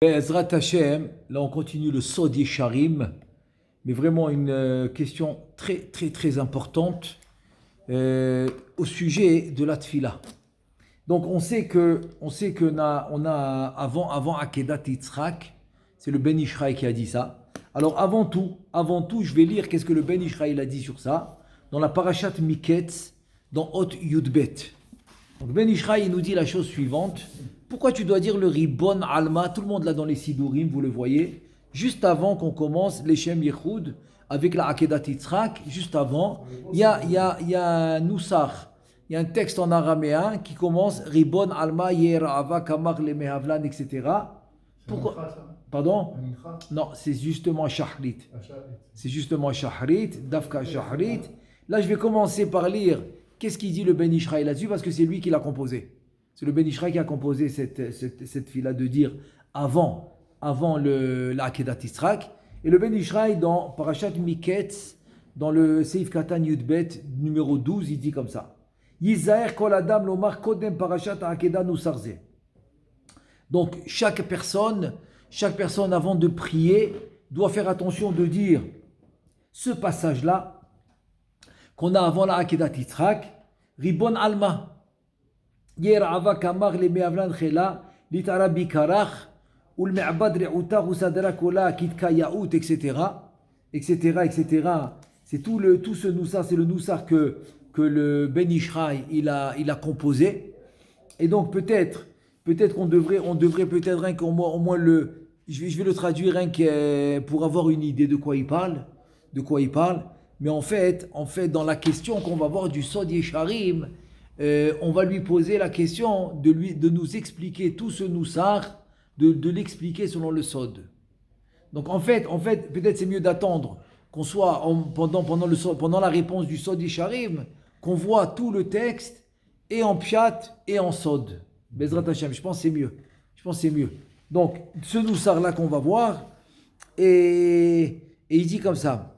Ezrat Hashem, là on continue le Sod Yesharim, mais vraiment une question très très très importante au sujet de la Tfila. Donc on sait que on a avant Akedat Yitzhak, c'est le Ben Ishraï qui a dit ça. Alors avant tout, je vais lire qu'est-ce que le Ben Ishraï a dit sur ça dans la Parashat Miketz, dans Hot Yudbet. Donc Ben Ishraï nous dit la chose suivante. Pourquoi tu dois dire le Ribon Alma? Tout le monde là dans les Sidurim, vous le voyez, juste avant qu'on commence les Shem Yehoud avec la Akedat Yitzhak, juste avant, il y a un Nusach, il y a un texte en araméen qui commence Ribon Alma Yera'ava Kamar le Mehavlan, etc. Pourquoi? Pardon? Non, c'est justement Shahrit. C'est justement Shahrit, Dafka Shahrit. Là, je vais commencer par lire qu'est-ce qu'il dit le Ben Ishraï là-dessus, parce que c'est lui qui l'a composé. C'est le Ben Ishraï qui a composé cette fila de dire avant la Akedat Yitzhak. Et le Ben Ishraï dans Parashat Miketz, dans le Seif Katan Yudbet numéro 12, il dit comme ça. Yizaer kol adam lomar kodem Parashat Akedah nusarze. Donc chaque personne avant de prier doit faire attention de dire ce passage-là qu'on a avant la Akedat Yitzhak, Ribon Alma. Yera'ava kamar le me'avlan khela litara bikarach ou le me'abad re'uta usadra kola kitka yaout, etc. C'est tout ce noussar, c'est le noussar que le Ben Ishraï il a composé. Et donc peut-être qu'on devrait peut-être rien qu'au moins je vais le traduire rien que pour avoir une idée de quoi il parle. Mais en fait dans la question qu'on va voir du Sod Yesharim, on va lui poser la question de nous expliquer tout ce noussar, de l'expliquer selon le Sod. Donc en fait, peut-être c'est mieux d'attendre qu'on soit pendant la réponse du Sod Yesharim, qu'on voit tout le texte et en Pshat et en Sod. Bezrat Hashem, je pense que c'est mieux. Donc ce noussar là qu'on va voir, et il dit comme ça.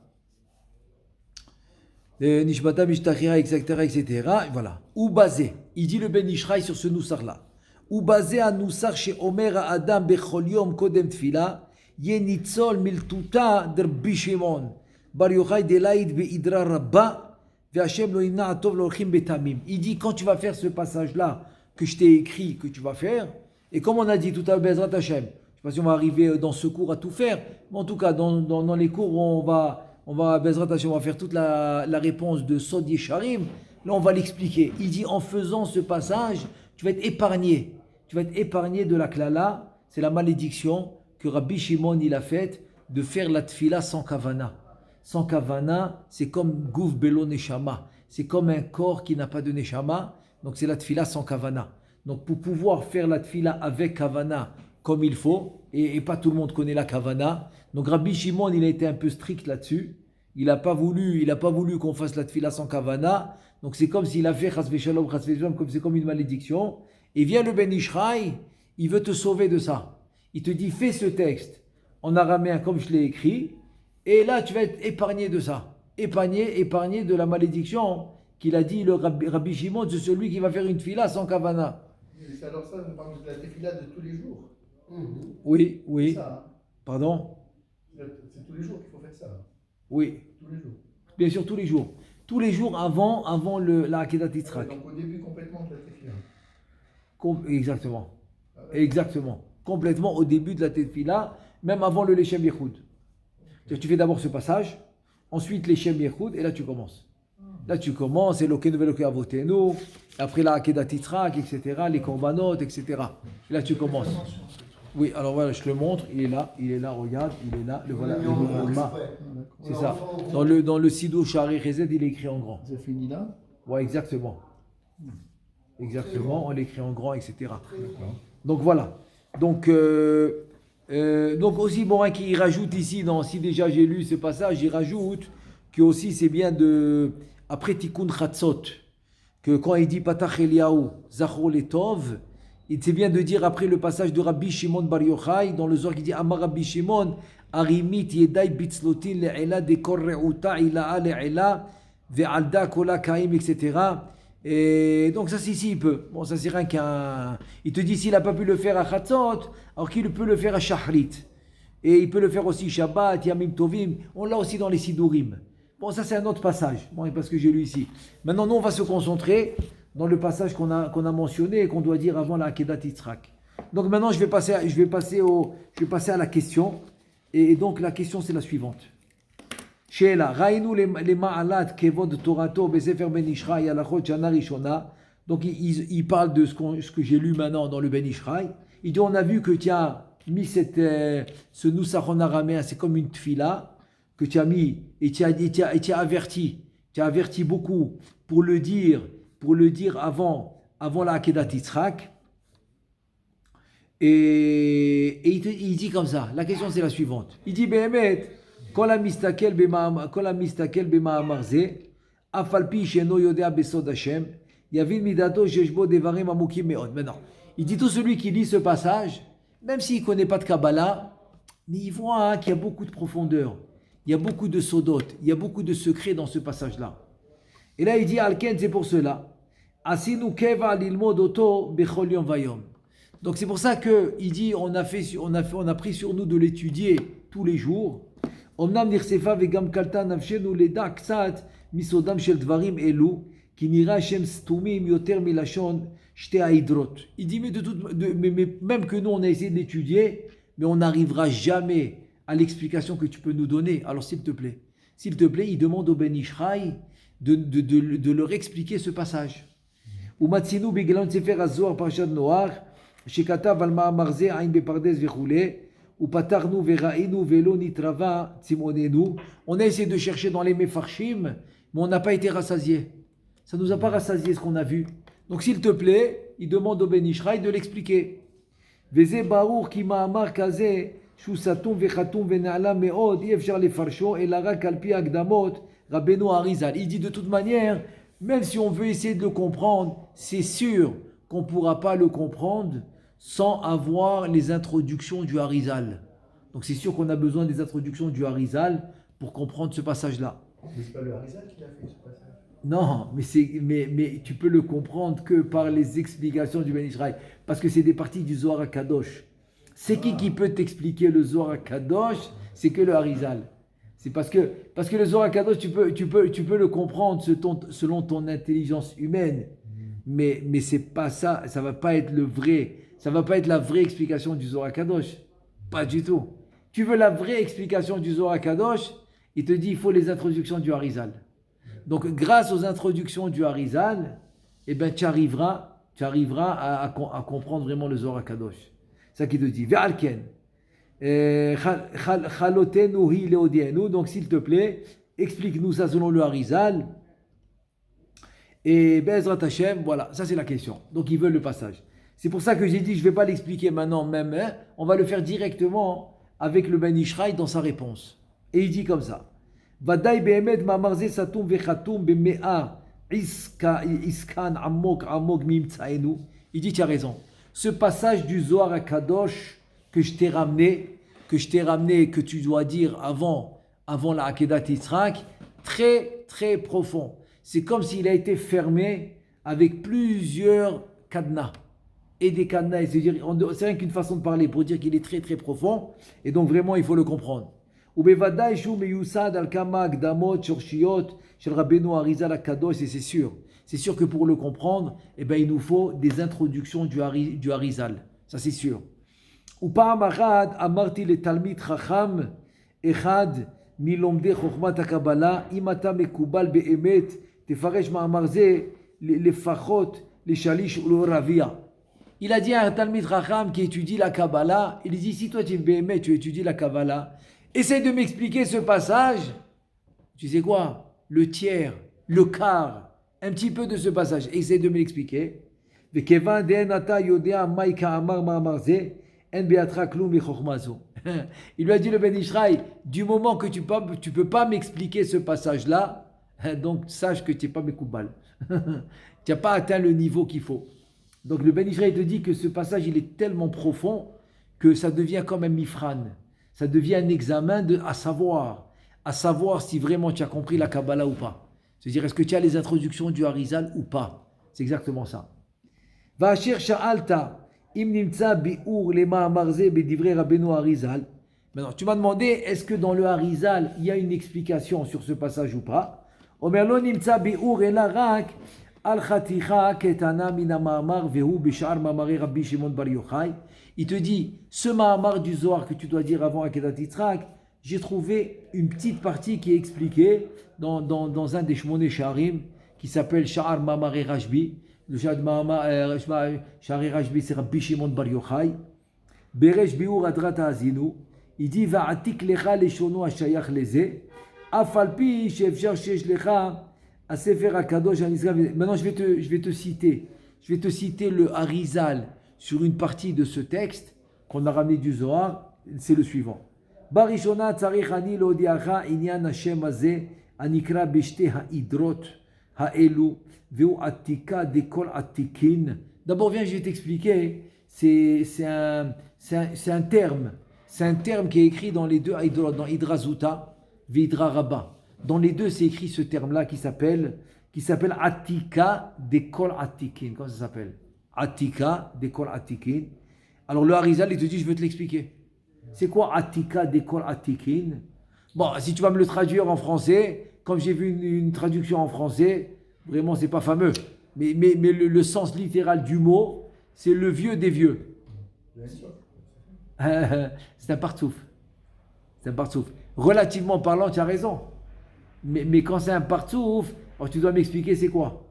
Nishbata Mishtachira, etc. Voilà. Ou basé. Il dit le Ben Ishraï sur ce noussar là. Ou basé à noussar chez Omer Adam Bechol Yom Kodem Tfila, Yenitzol Miltuta Derbi Shimon, Bar Yochai Delaïd Beidra Rabba, Ve'Hashem Lo Imna Atov Lochim Betamim. Il dit quand tu vas faire ce passage là que je t'ai écrit, que tu vas faire, et comme on a dit tout à l'heure, Bezrat Hashem, je ne sais pas si on va arriver dans ce cours à tout faire, mais en tout cas dans les cours on va Bezrat Hashem, on va faire toute la réponse de Sod Yesharim. Là, on va l'expliquer. Il dit, en faisant ce passage, tu vas être épargné. Tu vas être épargné de la klala. C'est la malédiction que Rabbi Shimon il a faite de faire la tfila sans kavana. Sans kavana, c'est comme gouf belo neshama. C'est comme un corps qui n'a pas de neshama. Donc, c'est la tfila sans kavana. Donc, pour pouvoir faire la tfila avec kavana comme il faut, et pas tout le monde connaît la kavana. Donc, Rabbi Shimon, il a été un peu strict là-dessus. Il n'a pas voulu qu'on fasse la tfila sans kavana. Donc c'est comme s'il a fait chas v'shalom, comme c'est comme une malédiction. Et vient le Ben Ishraï, il veut te sauver de ça. Il te dit fais ce texte en araméen comme je l'ai écrit, et là tu vas être épargné de ça. Épargné de la malédiction qu'il a dit le Rabbi Shimon, de celui qui va faire une tfila sans kavana. C'est alors ça, on parle de la tfila de tous les jours. Oui. Ça, hein. Pardon? C'est tous les jours qu'il faut faire ça. Oui. Tous les jours. Bien sûr, tous les jours. Tous les jours avant la Akedat Yitzhak. Donc au début complètement de la tefila. Exactement. Exactement. Complètement au début de la tefila, même avant le Leshem Yehoud. Tu fais d'abord ce passage, ensuite Leshem Yehoud, et là tu commences. Là tu commences, Elokeinu ve'Elokei Avotenu, après la Akedat Yitzhak, etc., les korbanot, etc. Et là tu commences. Oui, alors voilà, je te le montre, il est là, regarde, il est là, le voilà, le ma. C'est ça. Dans le Sido Shari Chesed, il est écrit en grand. C'est fini là? Ouais, exactement. Exactement, on l'écrit en grand, etc. Donc voilà. Donc aussi, bon, qui rajoute ici, si déjà j'ai lu ce passage, il rajoute que aussi c'est bien après Tikkun Chatzot, que quand il dit Patach Eliyahu, Zachor Letov, c'est bien de dire après le passage de Rabbi Shimon Bar Yochai, dans le Zohar qui dit Amar Rabbi Shimon, Arimit Yedai Bitzlotin Le'ela Dekor Re'uta Ila'a Le'ela Ve'alda Kola Kaim, etc. Et donc ça, si, il peut. Bon, ça, c'est rien qu'un... Il te dit, s'il n'a pas pu le faire à Chatzot, alors qu'il peut le faire à Shahrit. Et il peut le faire aussi Shabbat, Yamim Tovim. On l'a aussi dans les Sidurim. Bon, ça, c'est un autre passage. Bon, parce que j'ai lu ici. Maintenant, nous, on va se concentrer dans le passage qu'on a mentionné et qu'on doit dire avant la Akedat Yitzhak. Donc maintenant, je vais passer à la question. Et donc, la question, c'est la suivante. Sheela, Raïnou les ma'alat kevod Torato besefer ben Ishraï alachot shana rishona. Donc il parle de ce que j'ai lu maintenant dans le Ben Ishraï. Il dit, on a vu que tu as mis ce Nusach en araméen, c'est comme une tfila que tu as mis et tu as averti beaucoup pour le dire avant la Akedat Yitzhak. Et il dit comme ça. La question c'est la suivante. Il dit Behemet, כל המסתכל במאמר זה, אף על פי שאינו יודע בסוד השם, יבין מידתו שיש בו דברים עמוקים מאוד. Maintenant, il dit tout celui qui lit ce passage, même s'il ne connaît pas de Kabbalah, mais il voit qu'il y a beaucoup de profondeur, il y a beaucoup de sodot, il y a beaucoup de secrets dans ce passage-là. Et là il dit Alken, c'est pour cela. Asinu keva lilmod oto bechol yom vayom. Donc c'est pour ça qu'il dit on a pris sur nous de l'étudier tous les jours. אמנם נחשפה וגם קלטה נפשנו לדע קצת מסודם של דברים אלו, כי נראה שהם סתומים יותר מלשון שתי ההידרות. Il dit mais même que nous on a essayé d'étudier, mais on n'arrivera jamais à l'explication que tu peux nous donner. Alors s'il te plaît, il demande au Ben Ishraï de leur expliquer ce passage. ומצינו בגלון ספר הזוהר פרשת נוח, שכתב על מאמר זה עין בפרדס וכולי, on a essayé de chercher dans les Mefarshim, mais on n'a pas été rassasié. Ça ne nous a pas rassasié ce qu'on a vu. Donc s'il te plaît, il demande au Ben Ishraï de l'expliquer. Il dit de toute manière, même si on veut essayer de le comprendre, c'est sûr qu'on ne pourra pas le comprendre sans avoir les introductions du Harizal. Donc c'est sûr qu'on a besoin des introductions du Harizal pour comprendre ce passage-là. Mais c'est pas le Harizal qui a fait ce passage. Non, mais tu peux le comprendre que par les explications du Ben Ishraï, parce que c'est des parties du Zohar HaKadosh. C'est qui peut t'expliquer le Zohar HaKadosh? C'est que le Harizal. C'est parce que le Zohar HaKadosh, tu peux le comprendre selon ton intelligence humaine, mais c'est pas ça, ça va pas être la vraie explication du Zohar HaKadosh. Pas du tout. Tu veux la vraie explication du Zohar HaKadosh, il te dit il faut les introductions du Harizal. Donc grâce aux introductions du Harizal, eh ben, tu arriveras à comprendre vraiment le Zohar HaKadosh. C'est ça qu'il te dit. Ve'alken. Chalotenu hi leodienu. Donc s'il te plaît, explique-nous ça selon le Harizal. Et Be'ezrat Hashem, voilà, ça c'est la question. Donc ils veulent le passage. C'est pour ça que j'ai dit, je ne vais pas l'expliquer maintenant même, hein, on va le faire directement avec le Ben Ishraï dans sa réponse. Et il dit comme ça. Vadaï be'emet ma'marze satum ve'chatum be'mea iskan amok mimtsaenu. Il dit, tu as raison. Ce passage du Zohar HaKadosh que je t'ai ramené, que tu dois dire avant la Akedat Yitzhak, très très profond. C'est comme s'il a été fermé avec plusieurs cadenas. Et des cadenas, c'est rien qu'une façon de parler pour dire qu'il est très très profond, et donc vraiment il faut le comprendre. Et c'est sûr que pour le comprendre, eh ben, il nous faut des introductions du Harizal, ça c'est sûr. ופעם אחת אמרתי לתלמיד חכם אחד מלומדי חוכמת הקבלה, אם אתה מקובל באמת, תפרש מאמר זה לפחות לשליש ולרביע. Il a dit à un Talmid Chacham qui étudie la Kabbalah, il dit, si toi tu étudies la Kabbalah, essaye de m'expliquer ce passage, tu sais quoi, le tiers, le quart, un petit peu de ce passage, essaye de me l'expliquer. Il lui a dit le Ben Ishraï, du moment que tu peux pas m'expliquer ce passage-là, donc sache que tu n'es pas Mekoubal. Tu n'as pas atteint le niveau qu'il faut. Donc le Ben Ishraï te dit que ce passage il est tellement profond que ça devient comme un mifran. Ça devient un examen à savoir si vraiment tu as compris la Kabbalah ou pas. C'est-à-dire est-ce que tu as les introductions du Harizal ou pas. C'est exactement ça. Va'asher sha'alta im nimtza bi'ur lema'amar ze bedivrei Rabbeinu Arizal. Maintenant, tu m'as demandé, est-ce que dans le Arizal, il y a une explication sur ce passage ou pas? Omer lo nimtza bi'ur ela rak al chaticha ketana min ha'ma'amar vehu b'sha'ar ma'amari Rabbi Shimon Bar Yochai. Il te dit, ce ma'amar du Zohar que tu dois dire avant Akedat Yitzhak, j'ai trouvé une petite partie qui est expliquée dans un des Shmoné Sha'arim qui s'appelle Sha'ar Ma'amari Rashbi. Le Sha'ar Rashbi, c'est Rabbi Shimon Bar Yochai. Beresh bi'ur adrat ha'azinu. Il dit Va'atik lecha leshono hashayach leze. Afalpi she'efshar shesh lecha asefer hakadosh hanizrav. Maintenant, je vais te citer. Je vais te citer le Arizal sur une partie de ce texte qu'on a ramené du Zohar. C'est le suivant. Barishona tzarich ani lodiacha inyan Hashem hazeh anikra beshte ha'idrot ha'elu ve'u atika dekol atikin. D'abord, viens, je vais t'expliquer. C'est un terme. C'est un terme qui est écrit dans les deux Haïdrot, dans Hidra Zuta, Vidra Rabba. Dans les deux, c'est écrit ce terme-là qui s'appelle Atika Dekol Atikin. Comment ça s'appelle? Atika Dekol Atikin. Alors le Harizal, il te dit, je veux te l'expliquer. C'est quoi Atika Dekol Atikin? Bon, si tu vas me le traduire en français, comme j'ai vu une traduction en français, vraiment, c'est pas fameux. Mais le sens littéral du mot, c'est le vieux des vieux. C'est un partsouf. C'est un partsouf. Relativement parlant, tu as raison. Mais quand c'est un partsouf, alors tu dois m'expliquer c'est quoi.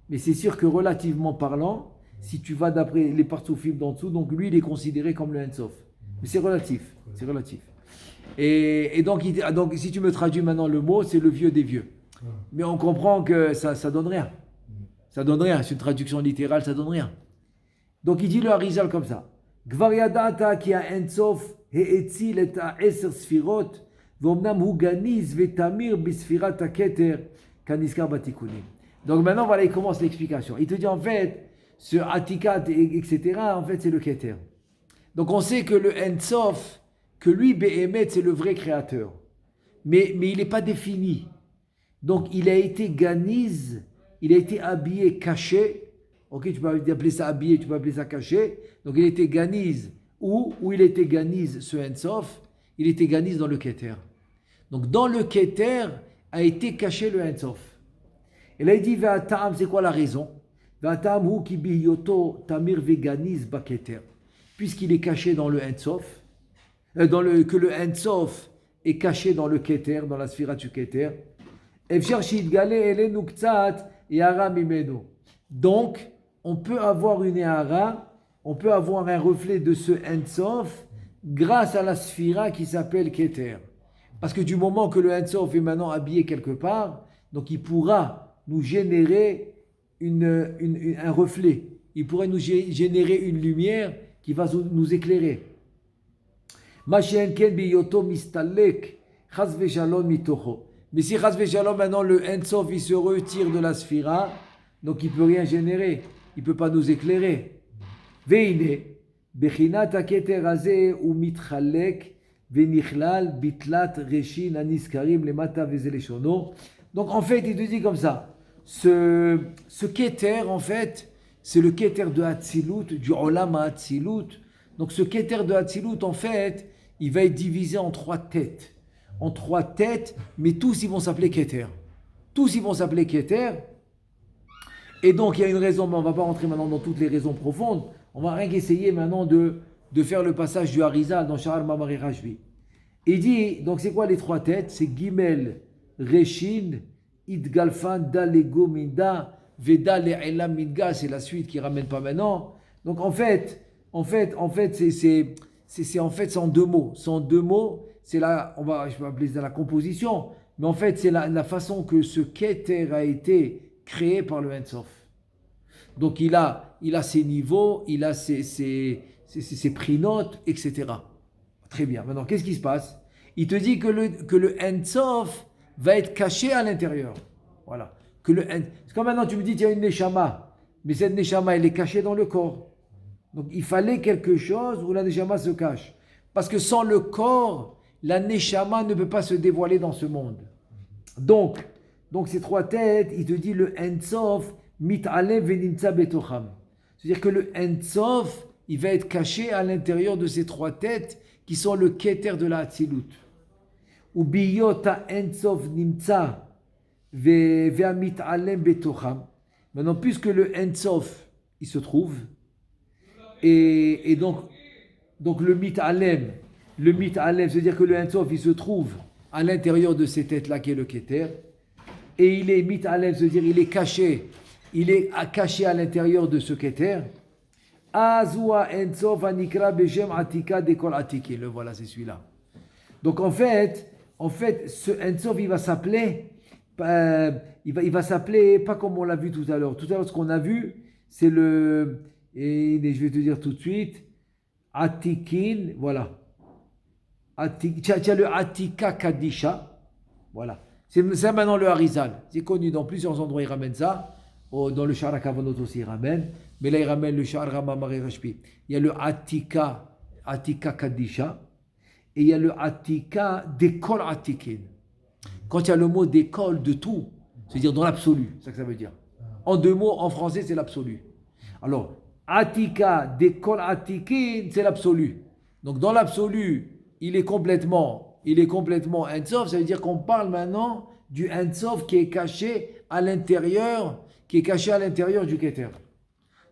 Mais c'est sûr que relativement parlant, si tu vas d'après les partsoufim d'en dessous, donc lui il est considéré comme le Ensof. Mais c'est relatif. C'est relatif. Et donc si tu me traduis maintenant le mot, c'est le vieux des vieux. Mais on comprend que ça donne rien. Ça donne rien. C'est une traduction littérale, ça donne rien. Donc il dit le Harizal comme ça. כבר ידעת כי האינסוף האציל את 10 ספירות ואומנם הוא גניז ותמיר בספירת הכתר כנזכר בתיקונים. Donc maintenant voilà, il commence l'explication. Il te dit en fait, ce Atikat, etc., en fait c'est le Keter. Donc on sait que le Ensof, que lui, Behemet, c'est le vrai créateur. Mais il n'est pas défini. Donc il a été ganiz, il a été habillé, caché. Ok, tu peux appeler ça habillé, tu peux appeler ça caché. Donc il était ganiz. Où il était ganiz, ce Ensof, il était ganiz dans le Keter. Donc dans le Keter a été caché le Ensof. Et là il dit, Ve'atam, c'est quoi la raison? Ve'atam hu ki biyoto tamir veganiz ba Keter. Puisqu'il est caché dans le Ensof, que le Ensof est caché dans le Keter, dans la sphira du Keter. Efshar shitgale elenu ktsat yara mimenu. Donc, on peut avoir une Ehara, on peut avoir un reflet de ce Ensof grâce à la sphira qui s'appelle Keter. Parce que du moment que le Ensof est maintenant habillé quelque part, donc il pourra nous générer un reflet. Il pourrait nous générer une lumière qui va nous éclairer. Mais si Chaz Veshalom, maintenant le Ensof il se retire de la sphira, donc il ne peut rien générer. Il ne peut pas nous éclairer. Veine, bechinat haketer hazeh u mitchalek venichlal bitlat reshin aniskarim lemata vezeleshono. Donc en fait, il te dit comme ça. Ce keter, en fait, c'est le keter de Hatzilut, du Olam Hatzilut. Donc ce keter de Hatzilut, en fait, il va être divisé en 3 têtes. En 3 têtes, mais tous ils vont s'appeler keter. Tous ils vont s'appeler keter. Et donc, il y a une raison, mais on ne va pas rentrer maintenant dans toutes les raisons profondes. On va rien qu'essayer maintenant de faire le passage du Harizal dans Sha'ar Ma'amari Rashbi. Il dit, donc c'est quoi les 3 têtes? C'est Gimel, Reshin, Idgalfan, Dalego, Minda, Veda, Le'elam, Minga. C'est la suite qui ne ramène pas maintenant. Donc en fait, c'est en 2 mots. C'est en 2 mots, je vais appeler ça la composition, mais en fait, c'est la façon que ce Keter a été créé par le Ensof. Donc il a ses niveaux, il a ses prinotes, etc. Très bien. Maintenant, qu'est-ce qui se passe? Il te dit que le Ensof va être caché à l'intérieur. Voilà. C'est comme maintenant tu me dis qu'il y a une Neshama, mais cette Neshama elle est cachée dans le corps. Donc il fallait quelque chose où la Neshama se cache. Parce que sans le corps, la Neshama ne peut pas se dévoiler dans ce monde. Donc ces 3 têtes, il te dit le Ensof mit'alem ve'nimtza betocham. C'est-à-dire que le Ein Sof, il va être caché à l'intérieur de ces trois têtes qui sont le Keter de la Hatzilut. Ou biyota Ein Sof nimtza ve'mit'alem betocham. Maintenant, puisque le Ein Sof, il se trouve, et donc le mit'alem, c'est-à-dire que le Ein Sof, il se trouve à l'intérieur de ces têtes-là qui est le Keter, et il est mit'alem, c'est-à-dire il est caché à l'intérieur de ce Keter. Azua Ein Sof anikra beshem atika dekol atikin. Le voilà, c'est celui-là. Donc en fait, ce Ein Sof, il va s'appeler, il va s'appeler pas comme on l'a vu tout à l'heure. Tout à l'heure, ce qu'on a vu, c'est et je vais te dire tout de suite, Atikin, voilà. Tu as le Atika Kadisha, voilà. C'est maintenant le Harizal. C'est connu dans plusieurs endroits, il ramène ça. Dans le Sha'ar HaKavanot aussi, il ramène. Mais là, il ramène le Sha'ar Ramamari Rashbi. Il y a le Atika Kadisha. Et il y a le Atika d'école Atikin. Quand il y a le mot d'école de tout, c'est-à-dire dans l'absolu, c'est ça que ça veut dire. En deux mots, en français, c'est l'absolu. Alors, Atika d'école Atikin, c'est l'absolu. Donc, dans l'absolu, il est complètement Ein Sof. Ça veut dire qu'on parle maintenant du Ein Sof qui est caché à l'intérieur du Keter.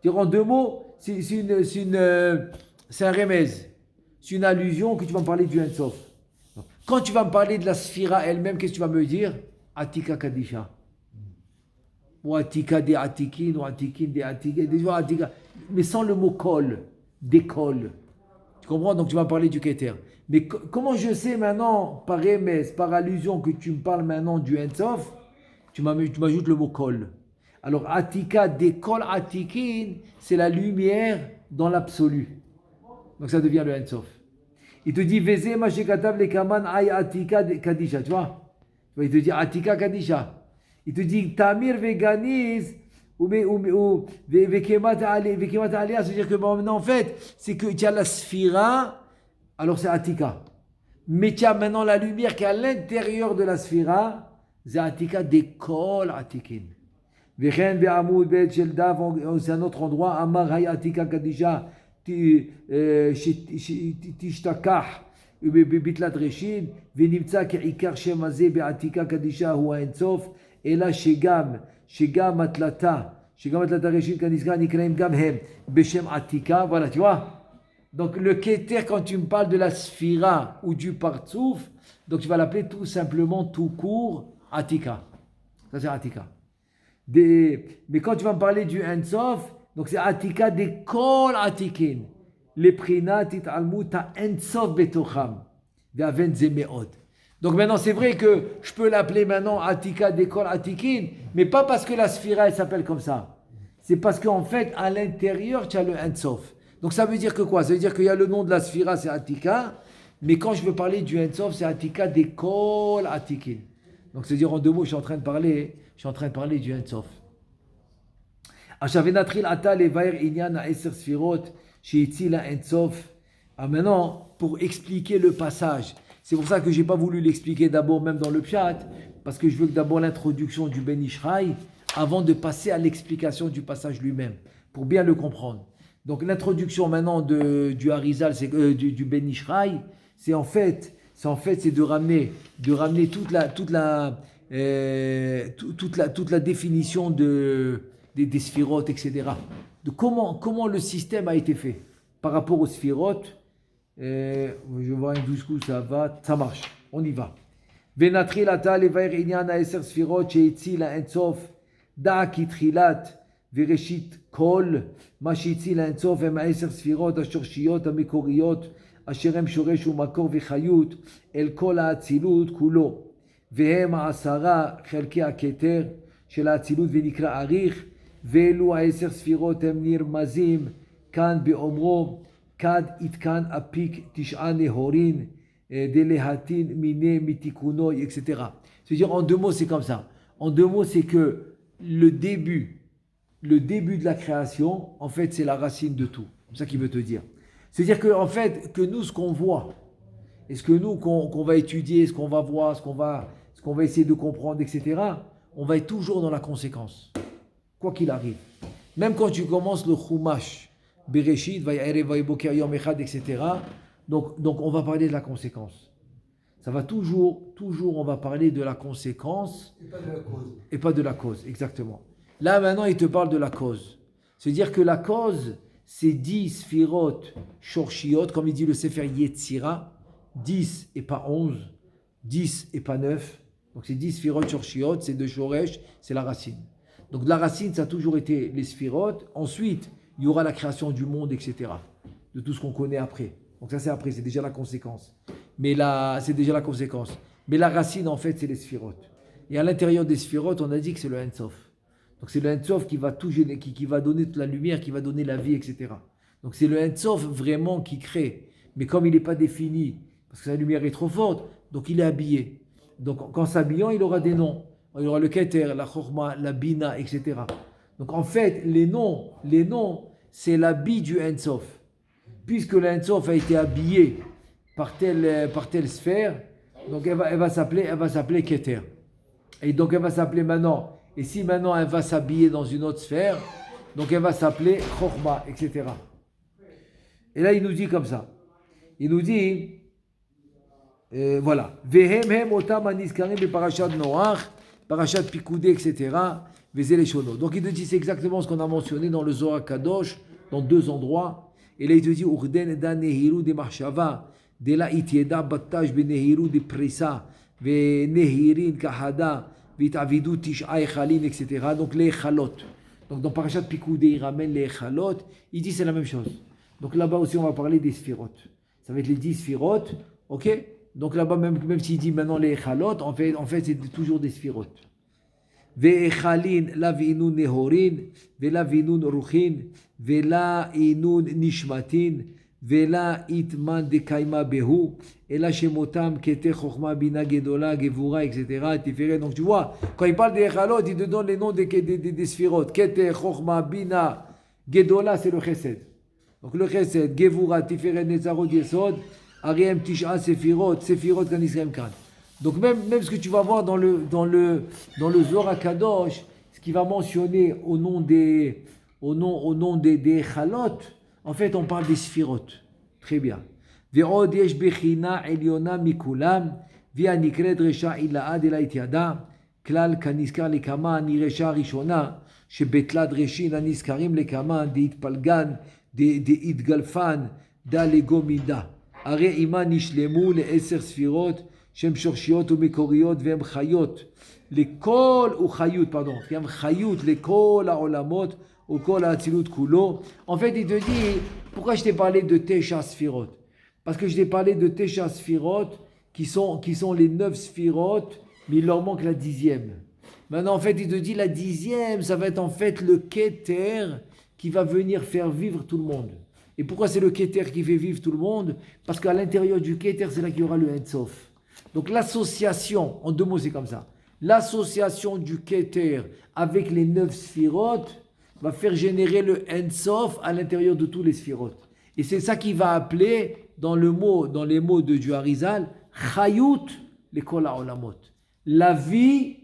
En deux mots, c'est un remez. C'est une allusion que tu vas me parler du Ein Sof. Quand tu vas me parler de la Sphira elle-même, qu'est-ce que tu vas me dire? Atika Kadisha. Ou Atika de Atikin, ou Atikin de Atika. Mais sans le mot kol, d'école. Tu comprends? Donc tu vas me parler du Keter. Mais comment je sais maintenant, par remez, par allusion, que tu me parles maintenant du Ein Sof? Tu m'ajoutes le mot kol. Alors, Atika d'école Atikin, c'est la lumière dans l'absolu. Donc, ça devient le Ein Sof. Il te dit, Veze mashekatav lekaman ay Atika Kadisha. Tu vois? Il te dit Atika Kadisha. Il te dit, Tamir veganiz, ou vekemat aliyah. C'est-à-dire que maintenant, en fait, c'est que tu as la Sphira, alors c'est Atika. Mais tu as maintenant la lumière qui est à l'intérieur de la Sphira, c'est Atika d'école Atikin. C'est un autre endroit. Amar hay Atika Kadisha tishtakah bebitlat reshin venimtza ke'ikar shem hazeh be'atika Kadisha hu Ein Sof ela shegam atlata reshin kanizka nikraim gam hem beshem Atika. Voilà, tu vois. Donc le Keter, quand tu me parles de la Sphira ou du Partsouf, donc tu vas l'appeler tout simplement tout court Atika. Ça c'est Atika. Mais quand tu vas me parler du Ein Sof, donc c'est Atika d'école Atikin. Les Prina Titalmu ta Ein Sof betocham. Ve'aven zemeot. Donc maintenant c'est vrai que je peux l'appeler maintenant Atika d'école Atikin, mais pas parce que la Sphira elle s'appelle comme ça. C'est parce qu'en fait à l'intérieur tu as le Ein Sof. Donc ça veut dire que quoi? Ça veut dire qu'il y a le nom de la Sphira, c'est Atika, mais quand je veux parler du Ein Sof, c'est Atika d'école Atikin. Donc c'est-à-dire en deux mots, je suis en train de parler du Ein Sof. Maintenant, pour expliquer le passage, c'est pour ça que je n'ai pas voulu l'expliquer d'abord même dans le Pshat, parce que je veux que d'abord l'introduction du Ben Ishraï, avant de passer à l'explication du passage lui-même, pour bien le comprendre. Donc l'introduction maintenant du Harizal, du Ben Ishraï, c'est de ramener toute la définition des sphirotes, etc. De comment le système a été fait par rapport aux sphirotes. Je vois jusqu'où ça va, ça marche, on y va. Venatri lata levair inyan ha'eser sphirot she'etzil ha'en sof da kitchilat ורשית כל מה שהציל האינסוף הם 10 ספירות השורשיות המקוריות אשר הם שורש ומקור וחיות אל כל האצילות כולו והם 10 חלקי הכתר של האצילות ונקרא אריך ואלו 10 ספירות הם נרמזים כאן באומרו כד יתקן אפיק 9 נהורין דלהטין מיני מתיקונו etc. C'est-à-dire en deux mots c'est comme ça. En deux mots c'est que le début de la création, en fait, c'est la racine de tout. C'est ça qu'il veut te dire. C'est-à-dire que, en fait, que nous, ce qu'on voit, et ce que nous, qu'on va étudier, ce qu'on va voir, ce qu'on va essayer de comprendre, etc., on va être toujours dans la conséquence. quoi qu'il arrive. Même quand tu commences le Chumash, Bereshit, Vayaerev, Vayiboker, Yom Echad, etc. Donc, on va parler de la conséquence. Ça va toujours, on va parler de la conséquence. Et pas de la cause. Et pas de la cause, exactement. Là, maintenant, il te parle de la cause. C'est-à-dire que la cause, c'est 10 Sfirot Shorshiyot, comme il dit le Sefer Yetzira, 10 et pas 11, 10 et pas 9. Donc c'est 10 Sfirot Shorshiyot, c'est de Shoresh, c'est la racine. Donc la racine, ça a toujours été les Sfirot. Ensuite, il y aura la création du monde, etc. De tout ce qu'on connaît après. Donc ça, c'est après, c'est déjà la conséquence. Mais là, c'est déjà la conséquence. Mais la racine, en fait, c'est les Sfirot. Et à l'intérieur des Sfirot, on a dit que c'est le Ein-Sof. Donc c'est le Ein-Sof qui va tout qui va donner toute la lumière, qui va donner la vie, etc. Donc c'est le Ein-Sof vraiment qui crée. Mais comme il n'est pas défini, parce que sa lumière est trop forte, donc il est habillé. Donc qu'en s'habillant, il aura des noms. Il aura le Keter, la Chorma, la Bina, etc. Donc en fait, les noms, c'est l'habit du Ein-Sof. Puisque le Ein-Sof a été habillé par telle sphère, donc elle va s'appeler Keter. Et donc elle va s'appeler maintenant. Et si maintenant elle va s'habiller dans une autre sphère, donc elle va s'appeler Chorma, etc. Et là il nous dit comme ça. Il nous dit, voilà. Vehem hem otam aniskarim be parashat Noach, parashat Pikoudé, etc. Vezele shono. Donc il te dit c'est exactement ce qu'on a mentionné dans le Zohar Kadosh, dans 2 endroits. Et là il te dit Urden da nehiru de marshava, de la itieda battash be nehiru de prisa, ve nehirin kahada. Etc. Donc les echalot. Donc dans Parashat Pikoudé, il ramène les echalot. Il dit c'est la même chose. Donc là-bas aussi, on va parler des sphirot. Ça va être les 10 sphirot. Ok. Donc là-bas, même s'il dit maintenant les echalot, en fait c'est toujours des sphirot. Ve'echalin la vinun nehorin, ve'la vinun ruchin, ve'la inun nishmatin, ve'la itman de kaima behu. Et là, chez Motam, Keter, Chochma, Bina, Gedola, Gevura, etc. Donc tu vois, quand il parle des Echalot, il te donne les noms des Sphirot. Keter, Chochma, Bina, Gedola, c'est le Chesed. Donc le Chesed, Gevura, Tiferet, Netzarot, Yesod, Ariem, Tisha, Sephirot, Sephirot, Kanisrem, Kan. Donc même ce que tu vas voir dans le Zohar Kadosh, ce qui va mentionner au nom des Echalot, en fait, on parle des Sphirot. Très bien. ועוד יש בחינה עליונה מכולם, והיא הנקראת רשע עילאה דלית ידע, כלל כנזכר לכמה נרשע הראשונה, שבטלת ראשין הנזכרים לכמה דהתפלגן, דהתגלפן, דה לגו מידה. הרי עמה נשלמו ל10 ספירות, שהן שורשיות ומקוריות והן חיות, הם חיות לכל העולמות, וכל האצילות כולו. En fait, il te dit, pourquoi je t'ai parlé de Tesha Sphirot? Parce que je t'ai parlé de Tesha Sphirot, qui sont les 9 Sphirot, mais il leur manque la 10e. Maintenant, en fait, il te dit la 10e, ça va être en fait le Keter qui va venir faire vivre tout le monde. Et pourquoi c'est le Keter qui fait vivre tout le monde? Parce qu'à l'intérieur du Keter, c'est là qu'il y aura le Ein-Sof. Donc l'association, en 2 mots, c'est comme ça. L'association du Keter avec les 9 Sphirot va faire générer le Ein-Sof à l'intérieur de tous les Sphirot. Et c'est ça qu'il va appeler dans les mots de du Harizal, Chayut le kol ha'olamot. La vie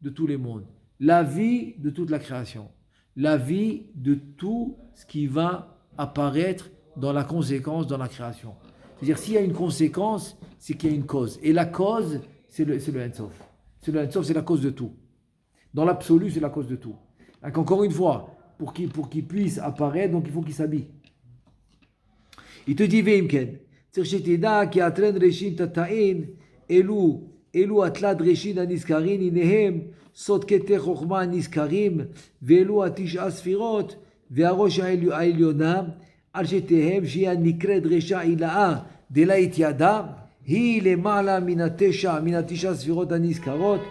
de tous les mondes. La vie de toute la création. La vie de tout ce qui va apparaître dans la conséquence, dans la création. C'est-à-dire, s'il y a une conséquence, c'est qu'il y a une cause. Et la cause, c'est le Ein-Sof. C'est le Ein-Sof, c'est la cause de tout. Dans l'absolu, c'est la cause de tout. Donc, encore une fois, pour qu'il puisse apparaître, donc il faut qu'il s'habille. Il te dit, Veimken, Tzirchetida, ki atren reshin tata'in, elu atlad reshin aniskarin, inehem, sot keter chokhma aniskarim, ve'elu atisha sfirot, ve'arosh ha'elyona, al shetehem, shia nikred resha ila'a, delait yada, hi lemala minatisha sfirot aniskarot,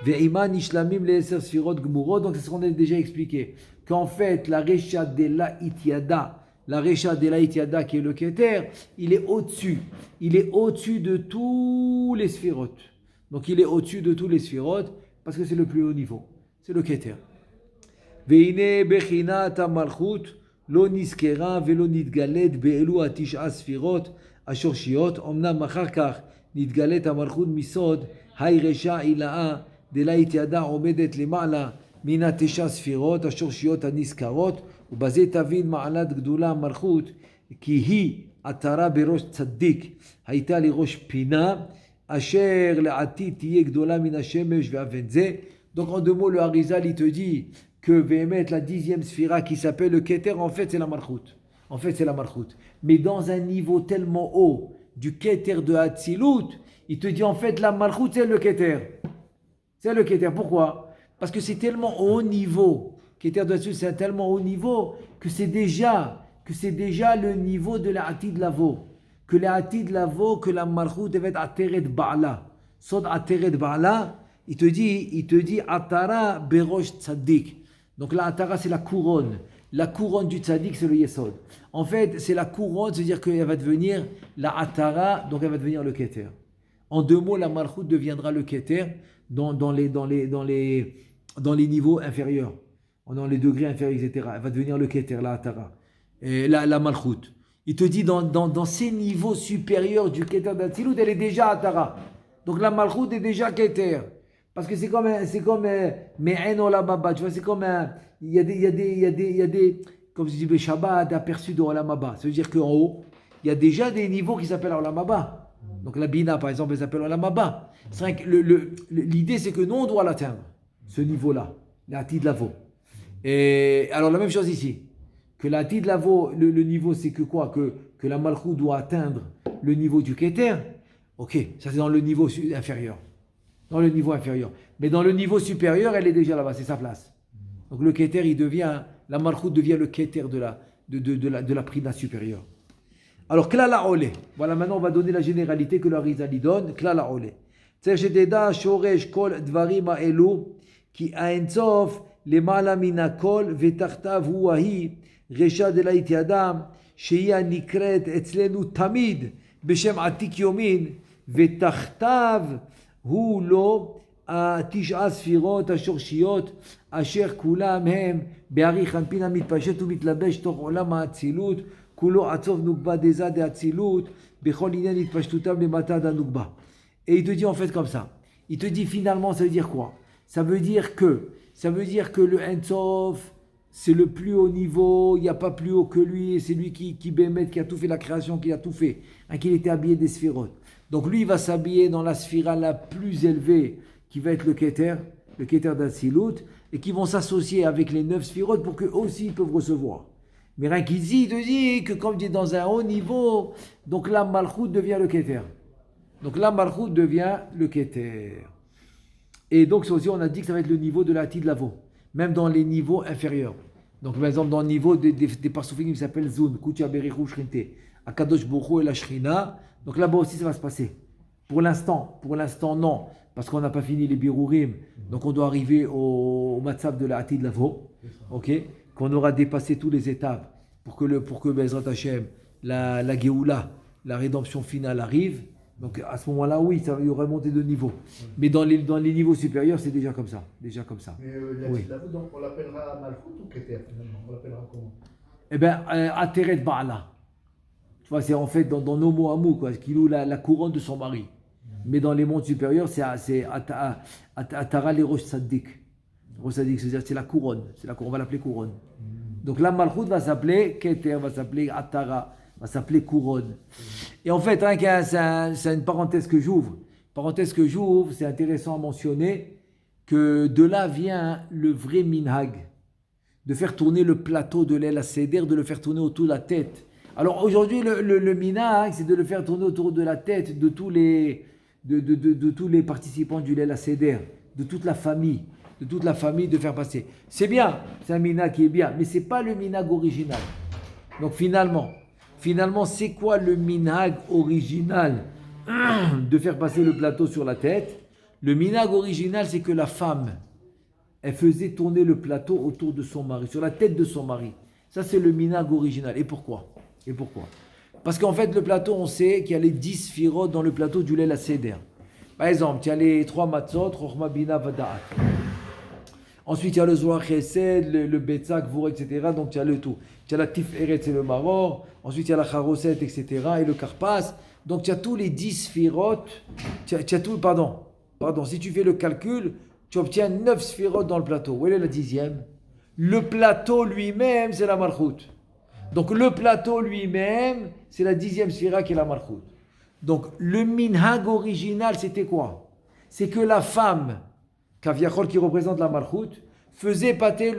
ve'ima nishlamim le10 sfirot gmurot. Donc c'est ce qu'on a déjà expliqué, qu'en fait, la resha delait yada, la Recha de la Itiada qui est le Keter, il est au-dessus. Il est au-dessus de tous les sphirotes. Donc il est au-dessus de tous les sphirotes parce que c'est le plus haut niveau. C'est le Keter. Veine bechinat malchut lo niskera velo nitgalet be'elu atish'a sfirot ashorshiyot omnam achar kach nitgalet malchut misod hay Recha ila'a de la Itiada omedet lema'la מן התשע ספירות השורשיות הנזכרות, ובזה תבין מעלת גדולה המלכות, כי היא עטרה בראש צדיק, הייתה לראש פינה, אשר לעתיד תהיה גדולה מן השמש ואבן זה. Donc en deux mots, le Harizal, il te dit que Véhémet, la 10e sphira qui s'appelle le Keter, en fait c'est la Malchut. En fait c'est la Malchut. Mais dans un niveau tellement haut du Keter de Hatzilut, il te dit en fait la Malchut c'est le Keter. C'est le Keter. Pourquoi? Parce que c'est tellement haut niveau. Keter de Hatzilut c'est un tellement haut niveau que c'est déjà le niveau de la Atid Lavo. Que la Atid Lavo, que la Malchut devait être Ateret Ba'ala. Sod Ateret Ba'ala, il te dit Atara Berosh Tzadik. Donc la Atara c'est la couronne. La couronne du Tzadik c'est le Yesod. En fait c'est la couronne, c'est-à-dire qu'elle va devenir la Atara, donc elle va devenir le Keter. En deux mots, la Malchut deviendra le Keter dans les niveaux inférieurs, dans les degrés inférieurs, etc. Elle va devenir le Keter, la Atara. Et la Malchut. Il te dit dans ces niveaux supérieurs du Keter d'Atzilut, elle est déjà Atara. Donc la Malchut est déjà Keter. Parce que c'est comme Me'en Olam Haba. Tu vois, c'est comme il y a des comme je dis Shabbat, aperçus de Olam Haba. Ça veut dire qu'en haut, il y a déjà des niveaux qui s'appellent Olam Haba. Donc la Bina, par exemple, elle s'appelle Olam Haba. C'est vrai que l'idée, c'est que nous, on doit l'atteindre, ce niveau-là, l'Atid Lavo. Et alors la même chose ici. Que l'Atid Lavo, le niveau, c'est que quoi? Que la Malchut doit atteindre le niveau du Keter. Ok, ça c'est dans le niveau inférieur. Dans le niveau inférieur. Mais dans le niveau supérieur, elle est déjà là-bas, c'est sa place. Donc le Keter, la Malchut devient le Keter de la Prina supérieure. Alors, Klala Ole. Voilà, maintenant on va donner la généralité que le Harizal donne. Klala Ole. Tzededa shoresh kol dvarim ha'elu ki ha'ensof למעלה מן הכל ותחתיו הוא ההיא רשע דלית ידם שהיא הנקראת אצלנו תמיד בשם עתיק יומין ותחתיו הוא לו התשעה ספירות השורשיות אשר כולם הם באריך אנפין המתפשט ומתלבש תוך עולם האצילות כולו עצוב נוגבה דזה דאצילות בכל עניין התפשטותם למטה דנוגבה. Et il te dit en fait comme ça. Il te dit finalement ça veut dire quoi? Ça veut dire que le Ein-Sof, c'est le plus haut niveau, il n'y a pas plus haut que lui, et c'est lui qui bémet, qui a tout fait la création, qui a tout fait, qu'il était habillé des sphirotes. Donc lui, il va s'habiller dans la sphira la plus élevée, qui va être le Keter d'Atsilut, et qui vont s'associer avec les 9 sphirotes pour qu'eux aussi ils peuvent recevoir. Mais rien qu'ici, il te dit que comme il est dans un haut niveau, donc la Malchut devient le Keter. Donc la Malchut devient le Keter. Et donc, c'est aussi, on a dit que ça va être le niveau de la Atid Lavo, même dans les niveaux inférieurs. Donc, par exemple, dans le niveau des Parsoufim qui s'appellent Zun, Kutia Berichu Shrinte, Akadosh Bokhu et la Shrina. Donc là-bas aussi, ça va se passer. Pour l'instant, non, parce qu'on n'a pas fini les Birurim. Donc, on doit arriver au Matzab de la Atid Lavo, ok, qu'on aura dépassé toutes les étapes pour que Bezrat Hashem, la Géoula, la rédemption finale arrive. Donc à ce moment-là, oui, il y aurait monté de niveau. Mais dans les niveaux supérieurs, c'est déjà comme ça. Mais oui. Donc on l'appellera Malchut ou Keter finalement? On l'appellera comment? Eh bien, Ateret Ba'ala. Tu vois, c'est en fait dans nos mots à mou, quoi, qui loue la couronne de son mari. Mais dans les mondes supérieurs, c'est Atara les Rosh Sadik. Rosh Sadik, c'est-à-dire c'est la couronne. On va l'appeler couronne. Donc la Malchut va s'appeler Keter, va s'appeler Atara, va s'appeler couronne. Et en fait, c'est une parenthèse que j'ouvre. C'est intéressant à mentionner que de là vient le vrai minhag, de faire tourner le plateau de l'aile à Seder, de le faire tourner autour de la tête. Alors aujourd'hui, le minhag, c'est de le faire tourner autour de la tête de tous les participants du l'aile à Seder, de toute la famille, de faire passer. C'est bien, c'est un minhag qui est bien, mais c'est pas le minhag original. Donc Finalement, c'est quoi le minhag original de faire passer le plateau sur la tête? Le minhag original, c'est que la femme, elle faisait tourner le plateau autour de son mari, sur la tête de son mari. Ça, c'est le minhag original. Et pourquoi? Parce qu'en fait, le plateau, on sait qu'il y a les 10 sphirotes dans le plateau du Leil HaSeder. Par exemple, il y a les 3 matzot, Chochma, Bina, Vada'at. Ensuite, il y a le Zohar Chesed, le Betzak, Vour, etc. Donc, il y a le tout. Il y a la Tiferet et le Maror. Ensuite, il y a la Charoset, etc. Et le Karpas. Donc, il y a tous les 10 sphirotes. Si tu fais le calcul, tu obtiens 9 sphérotes dans le plateau. Où est la 10e? Le plateau lui-même, c'est la malchoute. Donc le plateau lui-même, c'est la 10e sphira qui est la malchoute. Donc le minhag original, c'était quoi? C'est que la femme, Kaviachol qui représente la malchoute, faisait passer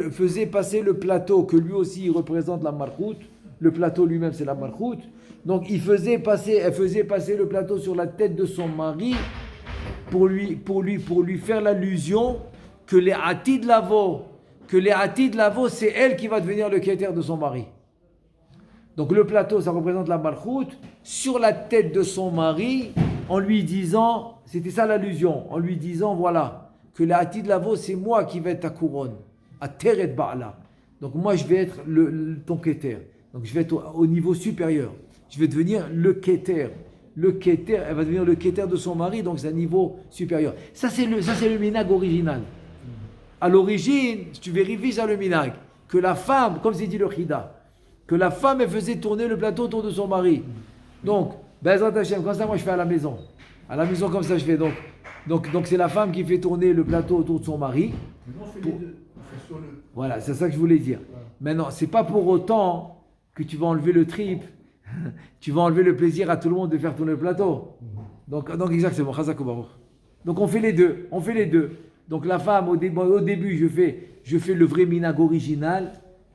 le plateau, que lui aussi il représente la malchoute. Le plateau lui-même, c'est la malchoute. Donc elle faisait passer le plateau sur la tête de son mari pour lui faire l'allusion que les Atid Lavo, c'est elle qui va devenir le keter de son mari. Donc le plateau, ça représente la malchoute sur la tête de son mari, en lui disant, c'était ça l'allusion, en lui disant, voilà, que les Atid Lavo, c'est moi qui vais être ta couronne, à Teret Ba'ala. Donc moi, je vais être ton keter. Donc je vais être au niveau supérieur. Je vais devenir le keter. Le keter, elle va devenir le keter de son mari, donc c'est un niveau supérieur. Ça, c'est le minhag original. À l'origine, si tu vérifies ça, le minhag, que la femme, comme c'est dit le Chida, que la femme, elle faisait tourner le plateau autour de son mari. Donc, Bezrat Hashem, comme ça, moi, je fais à la maison. À la maison, comme ça, je fais. Donc c'est la femme qui fait tourner le plateau autour de son mari. On fait les deux. On fait sur le... Voilà, c'est ça que je voulais dire. Maintenant, c'est pas pour autant que tu vas enlever le trip, tu vas enlever le plaisir à tout le monde de faire tourner le plateau. Donc exactement, donc on fait les deux. Donc la femme, au début, je fais le vrai minhag original,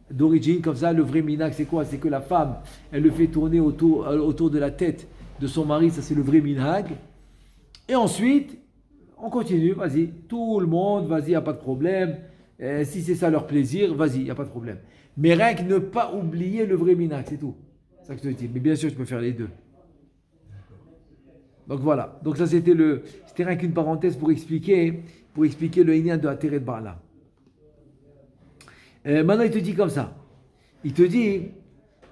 d'origine, comme ça, le vrai minhag, c'est quoi? C'est que la femme, elle le fait tourner autour de la tête de son mari, ça c'est le vrai minhag. Et ensuite, on continue, vas-y, tout le monde, vas-y, il n'y a pas de problème. Si c'est ça leur plaisir, vas-y, il n'y a pas de problème. Mais rien que ne pas oublier le vrai minhag, c'est tout. C'est ça que je te dis. Mais bien sûr, je peux faire les deux. Donc voilà. Donc ça, c'était rien qu'une parenthèse pour expliquer le Inyan de Ateret Ba'ala. Maintenant, il te dit comme ça. Il te dit,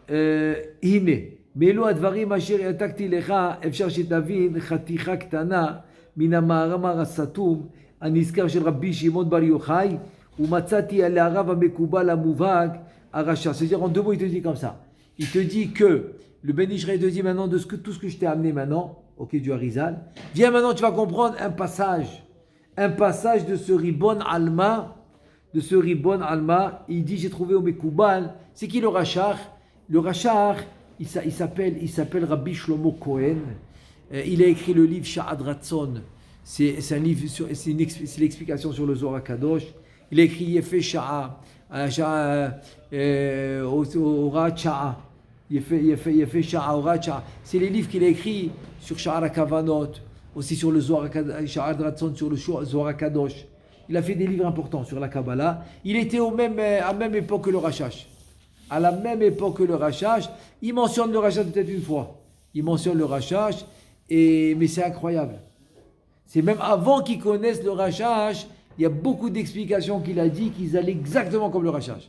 Hine, Melo advarim asher yatakti lecha, efshar shetavin, chaticha ktana, min ha'ma'amar hasatum, הנזכר של רבי שמעון בר יוחאי, ומצאתי על הרב המקובל המובהק, הרשע. C'est-à-dire, en deux mots, il te dit comme ça. Il te dit que, le Ben Ishraï te dit maintenant, tout ce que je t'ai amené maintenant, ok, du Harizal, viens maintenant, tu vas comprendre un passage de ce Ribon Alma, il dit, j'ai trouvé au Mekoubal, c'est qui le Rachar? Le Rachar, il s'appelle Rabbi Shlomo Cohen, il a écrit le livre Sha'ad Ratzon. C'est un livre, c'est l'explication sur le Zohar HaKadosh. Il a écrit Yefé Sha'a, Orat Sha'a, Yefé Sha'a, Orat Sha'a. C'est les livres qu'il a écrits sur Sha'ar HaKavanot, aussi sur le Zohar Sha'ad Ratzon, sur le Zohar HaKadosh. Il a fait des livres importants sur la Kabbalah. Il était à la même époque que le Rashash. À la même époque que le Rashash, il mentionne le Rashash peut-être une fois. Il mentionne le Rashash, mais c'est incroyable. C'est même avant qu'ils connaissent le Rashash, il y a beaucoup d'explications qu'il a dit qu'ils allaient exactement comme le Rashash.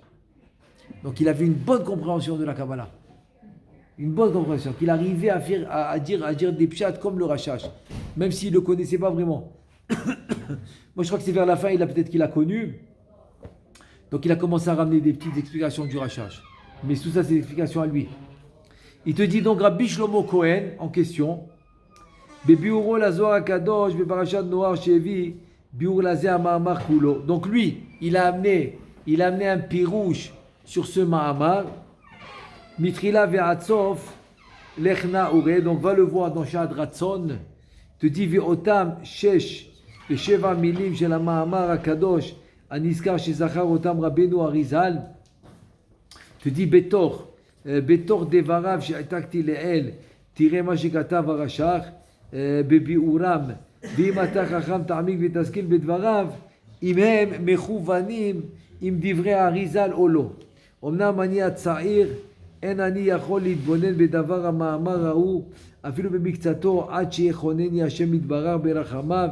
Donc il avait une bonne compréhension de la Kabbalah. Une bonne compréhension. Qu'il arrivait à dire des pshat comme le Rashash. Même s'il ne le connaissait pas vraiment. Moi je crois que c'est vers la fin, peut-être qu'il a connu. Donc il a commencé à ramener des petites explications du Rashash. Mais tout ça c'est des explications à lui. Il te dit donc Rabbi Shlomo Cohen en question. Bebiuro la Zohar HaKadosh, beparashat Noach Shevi, biur lazé Ma'amar Kulo. Donc lui, il a amené un pirouche sur ce Ma'amar. Mitrila ve'atsof, lechna ure. Donc va le voir dans Sha'ad Ratzon. Te dit ve'otam shesh, et sheva milim shel Ma'amar HaKadosh, aniskar shezachar otam Rabbeinu Arizal. Te dit betor devarav she'atakti le'el, tire ma shekatav harashach. בביאורם, ואם אתה חכם תעמיק ותשכיל בדבריו, אם הם מכוונים עם דברי האריזל או לא. אמנם אני הצעיר, אין אני יכול להתבונן בדבר המאמר ההוא, אפילו במקצתו, עד שיכונני השם יתברך ברחמיו,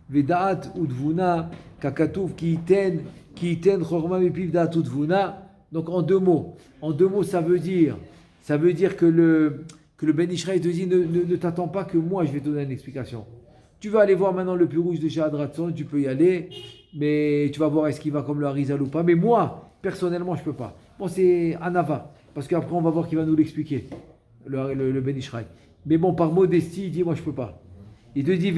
ודעת ותבונה, ככתוב כי ייתן חוכמה מפיו דעת ותבונה. Donc en deux mots, ça veut dire que le Ben Ishraï te dit ne t'attends pas que moi je vais te donner une explication. Tu vas aller voir maintenant le plus rouge de Sha'ad Ratzon, tu peux y aller, mais tu vas voir est-ce qu'il va comme le Harizal ou pas. Mais moi, personnellement, je ne peux pas. Bon, c'est Anava, parce qu'après on va voir qu'il va nous l'expliquer, le Ben Ishraï. Mais bon, par modestie, il dit moi je ne peux pas. Il te dit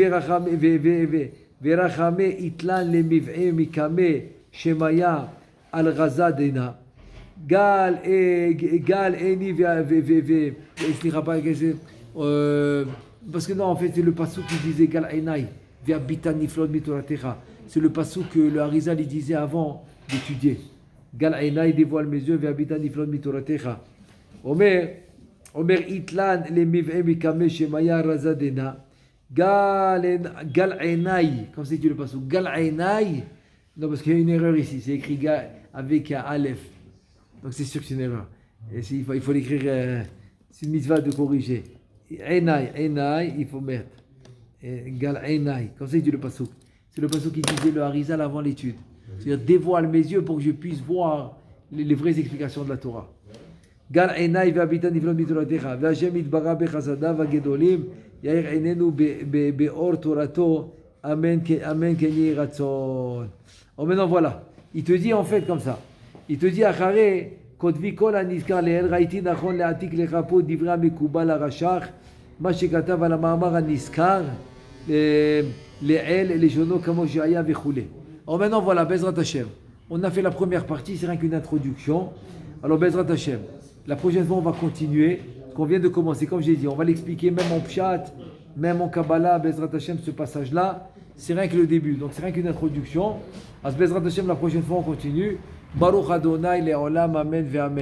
ורחמי איתלן למבעה מקמא שמיה על רזדנה. גל עיני סליחה pas parce que non en fait c'est le passouk qui disait Gal Einai ve'abita niflot mitoratecha. C'est le passouk que le Harizal il disait avant d'étudier. Gal Einai dévoile mes yeux ve'abita niflot mitoratecha. Omer itlan le miv'e mikame shemaya razadena. Gal Einai, comme c'est dit le passouk Gal Einai. Non parce qu'il y a une erreur ici, c'est écrit avec un aleph. Donc c'est sûr que c'est une erreur. Et il faut l'écrire, c'est une mitzvah de corriger. Einai, il faut mettre. Gal Einai, comme ça il dit le passouk. C'est le passouk qui disait le Harizal avant l'étude. C'est-à-dire dévoile mes yeux pour que je puisse voir les vraies explications de la Torah. Gal Einai ve'abita niflot mitoratecha ve'Hashem yitbarach bechasadav ha'gedolim yair einenu be'or torato amen ken yehi ratzon. Oh maintenant voilà, il te dit en fait comme ça. Il te dit Achare kotvi kol haniskar leel raiti nachon le'atik lecha po divrei hamekubal harashach ma shekatav al ha'ma'amar haniskar leel lejono kamo she'aya vechule. Alors maintenant voilà, Bezrat Hashem. On a fait la première partie, c'est rien qu'une introduction. Alors Bezrat Hashem, la prochaine fois on va continuer, qu'on vient de commencer. Comme j'ai dit, on va l'expliquer même en Pshat, même en Kabbalah, Bezrat Hashem, ce passage-là, c'est rien que le début. Donc c'est rien qu'une introduction. À Bezrat Hashem, la prochaine fois on continue. Baruch Adonai le'olam, amen ve'amen.